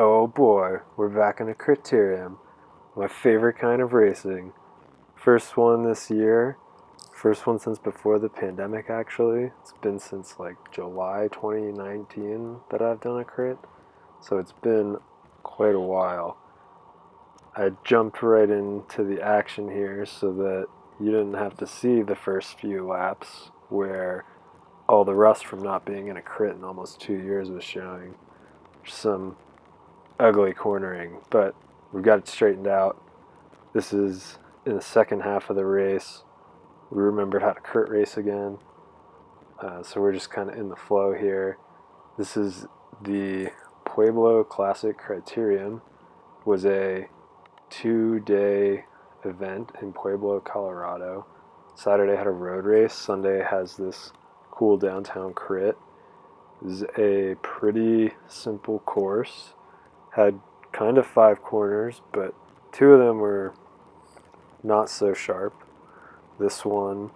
Oh boy, we're back in a Criterium. My favorite kind of racing. First one this year. First one since before the pandemic, actually. It's been since like July 2019 that I've done a crit. So it's been quite a while. I jumped right into the action here so that you didn't have to see the first few laps where all the rust from not being in a crit in almost 2 years was showing. Some ugly cornering, but we've got it straightened out. This is in the second half of the race. We remembered how to crit race again, so we're just kind of in the flow here. This is the Pueblo Classic Criterium. Was a 2-day event in Pueblo, Colorado. Saturday had a road race. Sunday has this cool downtown crit. This is a pretty simple course. Had kind of 5 corners, but 2 of them were not so sharp. This one,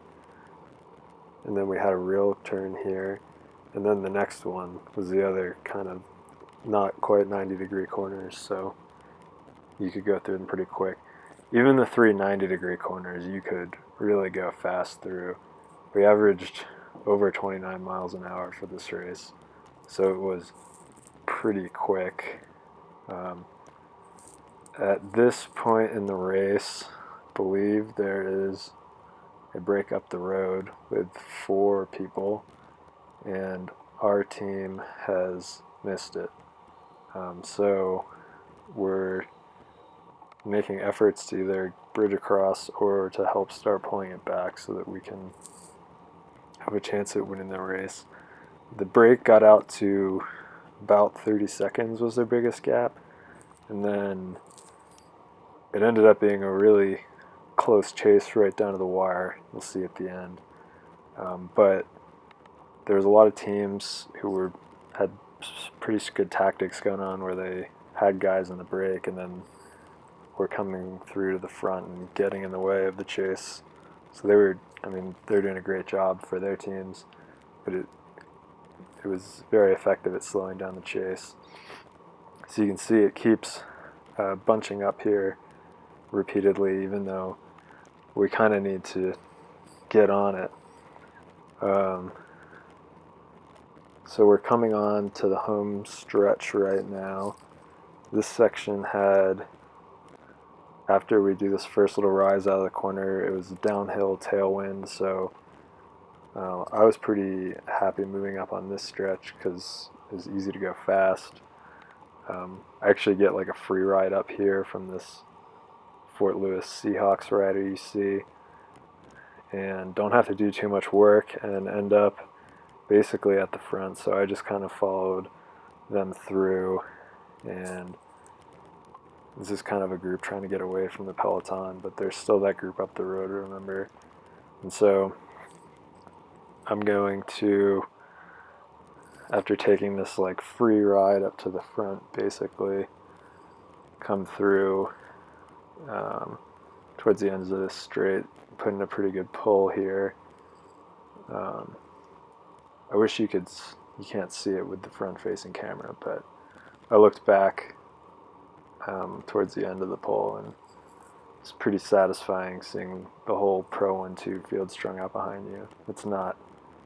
and then we had a real turn here, and then the next one was the other kind of not quite 90-degree corners, so you could go through them pretty quick. Even the 3 90-degree corners you could really go fast through. We averaged over 29 miles an hour for this race, so it was pretty quick. At this point in the race, I believe there is a break up the road with 4 people, and our team has missed it. So we're making efforts to either bridge across or to help start pulling it back so that we can have a chance at winning the race. The break got out to about 30 seconds was their biggest gap, and then it ended up being a really close chase right down to the wire. You'll see at the end. But there was a lot of teams who had pretty good tactics going on where they had guys in the break and then were coming through to the front and getting in the way of the chase. So they're doing a great job for their teams, but it was very effective at slowing down the chase. So you can see it keeps bunching up here repeatedly, even though we kind of need to get on it. So we're coming on to the home stretch right now. This section had, after we do this first little rise out of the corner, it was a downhill tailwind, so I was pretty happy moving up on this stretch because it was easy to go fast. I actually get like a free ride up here from this Fort Lewis Seahawks rider you see, and don't have to do too much work and end up basically at the front. So I just kind of followed them through, and this is kind of a group trying to get away from the peloton, but there's still that group up the road, remember? And so I'm going to, after taking this like free ride up to the front, basically come through towards the ends of this straight, putting a pretty good pull here. I wish you can't see it with the front-facing camera, but I looked back towards the end of the pull, and it's pretty satisfying seeing the whole Pro 1-2 field strung out behind you. It's not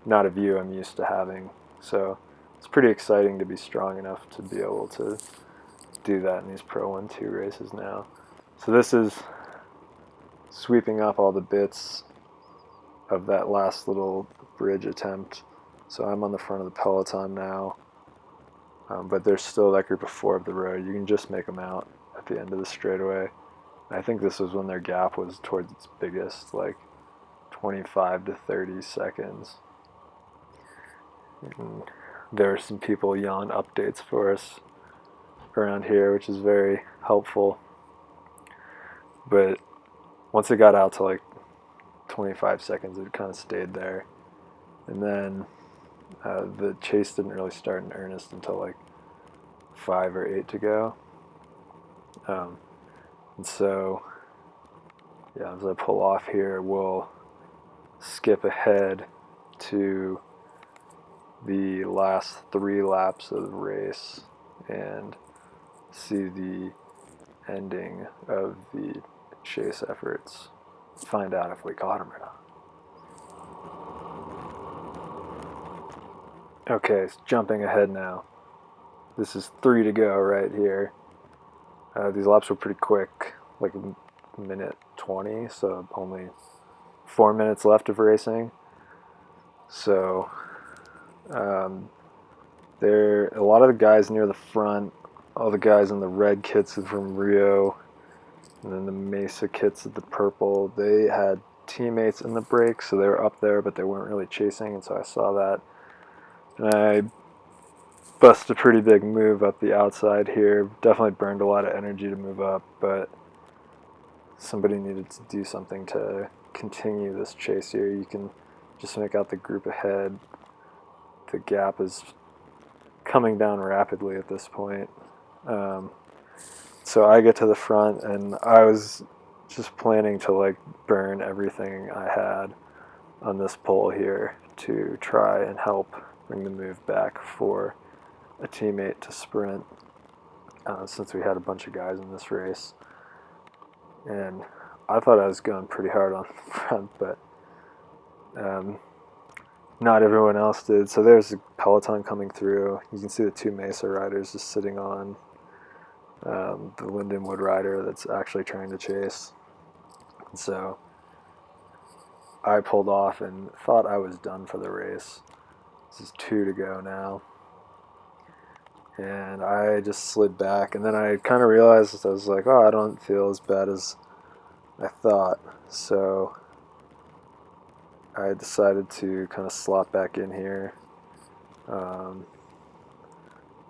a view I'm used to having, so it's pretty exciting to be strong enough to be able to do that in these Pro 1-2 races now. So this is sweeping up all the bits of that last little bridge attempt. So I'm on the front of the peloton now, but there's still that group of 4 of the road. You can just make them out at the end of the straightaway. I think this was when their gap was towards its biggest, like 25 to 30 seconds. And there were some people yelling updates for us around here, which is very helpful. But once it got out to like 25 seconds, it kind of stayed there. And then the chase didn't really start in earnest until like 5 or 8 to go. And so, yeah, as I pull off here, we'll skip ahead to the last 3 laps of the race, and see the ending of the chase efforts, find out if we caught him or not. Okay, so jumping ahead now. This is 3 to go right here. These laps were pretty quick, like a minute 20, so only 4 minutes left of racing. So there, a lot of the guys near the front, all the guys in the red kits from Rio, and then the Mesa kits of the purple, they had teammates in the break, so they were up there, but they weren't really chasing, and so I saw that. And I busted a pretty big move up the outside here. Definitely burned a lot of energy to move up, but somebody needed to do something to continue this chase here. You can just make out the group ahead. The gap is coming down rapidly at this point. So I get to the front, and I was just planning to like burn everything I had on this pole here to try and help bring the move back for a teammate to sprint, since we had a bunch of guys in this race. And I thought I was going pretty hard on the front, but not everyone else did. So there's a peloton coming through. You can see the 2 Mesa riders just sitting on the Lindenwood rider that's actually trying to chase. And so I pulled off and thought I was done for the race. This is 2 to go now. And I just slid back, and then I kind of realized, I was like, oh, I don't feel as bad as I thought. So I decided to kind of slot back in here.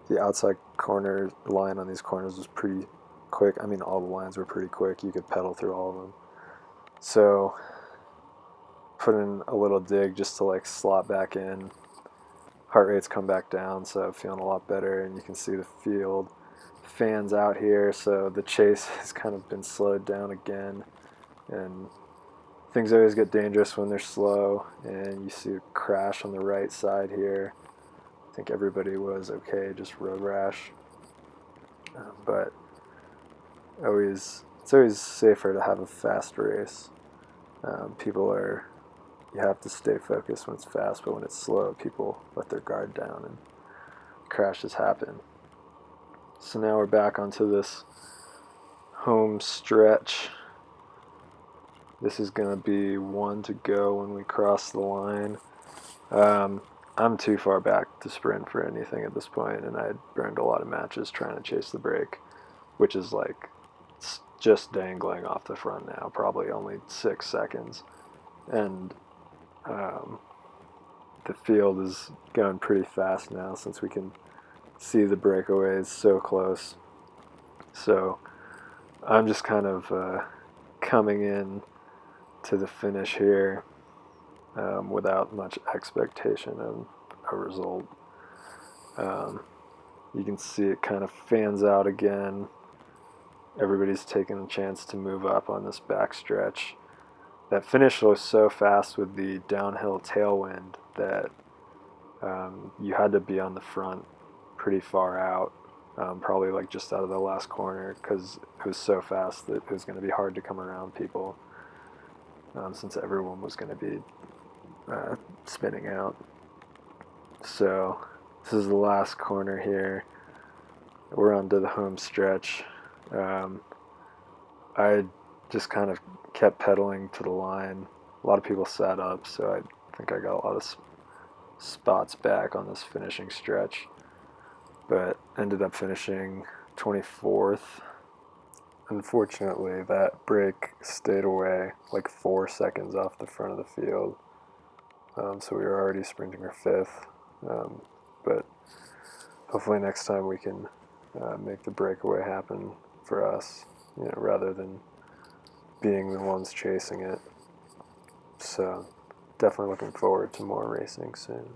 The outside corner line on these corners was pretty quick. I mean, all the lines were pretty quick. You could pedal through all of them. So put in a little dig just to like slot back in. Heart rate's come back down, so I'm feeling a lot better, and you can see the field fans out here, so the chase has kind of been slowed down again, and things always get dangerous when they're slow. And you see a crash on the right side here. I think everybody was okay, just road rash, but it's always safer to have a fast race. You have to stay focused when it's fast, but when it's slow, people let their guard down and crashes happen. So now we're back onto this home stretch. This is going to be 1 to go when we cross the line. I'm too far back to sprint for anything at this point, and I had burned a lot of matches trying to chase the break, which is like just dangling off the front now, probably only 6 seconds. And the field is going pretty fast now since we can see the breakaways so close. So I'm just kind of coming in to the finish here without much expectation of a result. You can see it kind of fans out again. Everybody's taking a chance to move up on this backstretch. That finish was so fast with the downhill tailwind that you had to be on the front pretty far out, probably like just out of the last corner, because it was so fast that it was going to be hard to come around people, since everyone was going to be spinning out. So this is the last corner here. We're onto the home stretch. I just kind of kept pedaling to the line. A lot of people sat up, so I think I got a lot of spots back on this finishing stretch, but ended up finishing 24th. Unfortunately, that break stayed away like 4 seconds off the front of the field, so we were already sprinting for 5th, but hopefully next time we can make the breakaway happen for us, rather than being the ones chasing it. So definitely looking forward to more racing soon.